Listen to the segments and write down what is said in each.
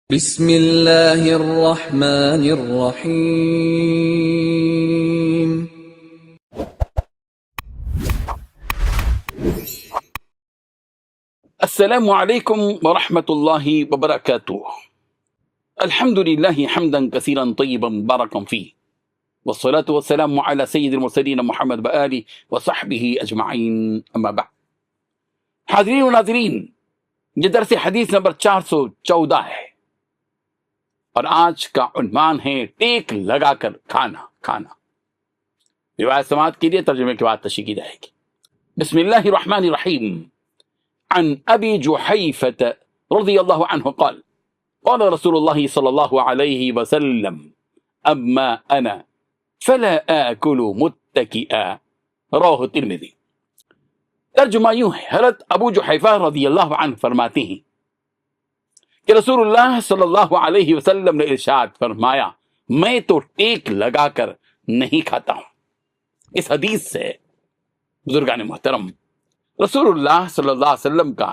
بسم اللہ الرحمن الرحیم۔ السلام علیکم ورحمۃ اللہ وبرکاتہ۔ الحمد للہ حمدا کثیرا طیبا مبارکا فیہ، والصلاة والسلام علی سید المرسلین محمد وآلہ وصحبہ اجمعین، اما بعد۔ حاضرین و ناظرین، یہ درس حدیث نمبر 414 ہے، اور آج کا عنوان ہے ٹیک لگا کر کھانا۔ روایت سماعت کے لیے ترجمے کے بعد تشریح کی جائے گی۔ بسم اللہ الرحمن الرحیم۔ عن ابی جحیفۃ رضی اللہ عنہ قال قال رسول اللہ صلی اللہ علیہ وسلم اما انا فلا آکل متکئا، رواه الترمذی۔ ترجمہ یوں ہے، حضرت ابو جحیفہ رضی اللہ عنہ فرماتے ہیں کہ رسول اللہ صلی اللہ علیہ وسلم نے ارشاد فرمایا، میں تو ٹیک لگا کر نہیں کھاتا ہوں۔ اس حدیث سے بزرگان محترم، رسول اللہ صلی اللہ علیہ وسلم کا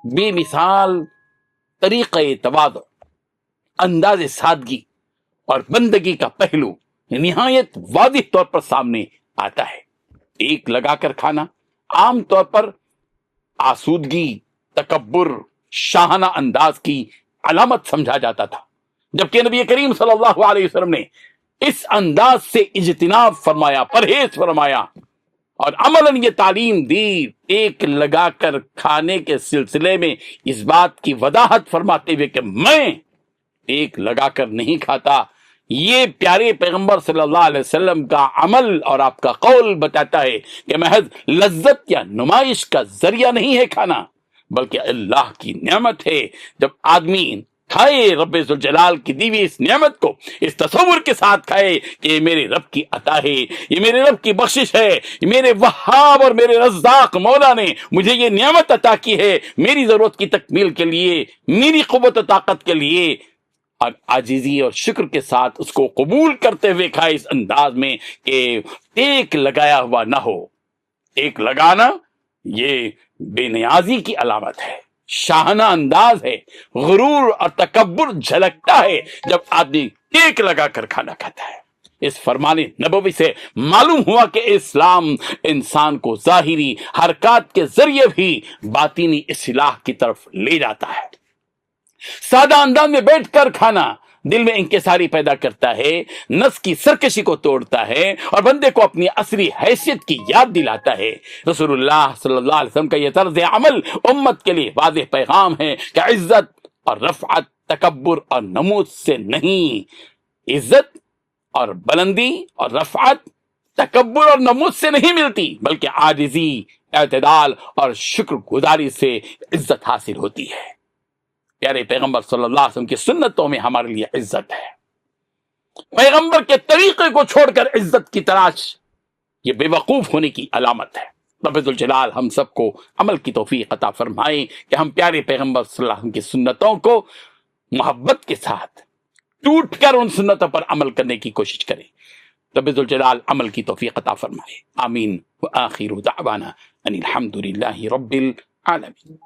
بے مثال طریقہ تواضع، انداز سادگی اور بندگی کا پہلو نہایت واضح طور پر سامنے آتا ہے۔ ٹیک لگا کر کھانا عام طور پر آسودگی، تکبر، شاہانہ انداز کی علامت سمجھا جاتا تھا، جبکہ نبی کریم صلی اللہ علیہ وسلم نے اس انداز سے اجتناب فرمایا، پرہیز فرمایا، اور عملاً یہ تعلیم دی۔ ٹیک لگا کر کھانے کے سلسلے میں اس بات کی وضاحت فرماتے ہوئے کہ میں ٹیک لگا کر نہیں کھاتا، یہ پیارے پیغمبر صلی اللہ علیہ وسلم کا عمل اور آپ کا قول بتاتا ہے کہ محض لذت یا نمائش کا ذریعہ نہیں ہے کھانا، بلکہ اللہ کی نعمت ہے۔ جب آدمی کھائے رب ذوالجلال کی دی ہوئی اس نعمت کو اس تصور کے ساتھ کھائے کہ یہ میرے رب کی عطا ہے، یہ میرے رب کی بخشش ہے، یہ میرے وہاب اور میرے رزاق مولا نے مجھے یہ نعمت عطا کی ہے میری ضرورت کی تکمیل کے لیے، میری قوت و طاقت کے لیے، اور عاجزی اور شکر کے ساتھ اس کو قبول کرتے ہوئے کھائے اس انداز میں کہ ٹیک لگایا ہوا نہ ہو۔ ٹیک لگانا یہ بے نیازی کی علامت ہے، شاہانہ انداز ہے، غرور اور تکبر جھلکتا ہے جب آدمی ٹیک لگا کر کھانا کھاتا ہے۔ اس فرمان نبوی سے معلوم ہوا کہ اسلام انسان کو ظاہری حرکات کے ذریعے بھی باطنی اصلاح کی طرف لے جاتا ہے۔ سادہ انداز میں بیٹھ کر کھانا دل میں انکساری پیدا کرتا ہے، نفس کی سرکشی کو توڑتا ہے اور بندے کو اپنی اصلی حیثیت کی یاد دلاتا ہے۔ رسول اللہ صلی اللہ علیہ وسلم کا یہ طرز عمل امت کے لیے واضح پیغام ہے کہ عزت اور رفعت تکبر اور نمود سے نہیں، عزت اور بلندی اور رفعت تکبر اور نمود سے نہیں ملتی، بلکہ عاجزی، اعتدال اور شکر گزاری سے عزت حاصل ہوتی ہے۔ پیارے پیغمبر صلی اللہ علیہ وسلم کی سنتوں میں ہمارے لیے عزت ہے۔ پیغمبر کے طریقے کو چھوڑ کر عزت کی تلاش یہ بے وقوف ہونے کی علامت ہے۔ رب ذوالجلال ہم سب کو عمل کی توفیق عطا فرمائے کہ ہم پیارے پیغمبر صلی اللہ علیہ وسلم کی سنتوں کو محبت کے ساتھ ٹوٹ کر ان سنتوں پر عمل کرنے کی کوشش کریں۔ رب ذوالجلال عمل کی توفیق عطا فرمائے، آمین۔ وآخر دعوانا ان الحمد للہ رب العالمین۔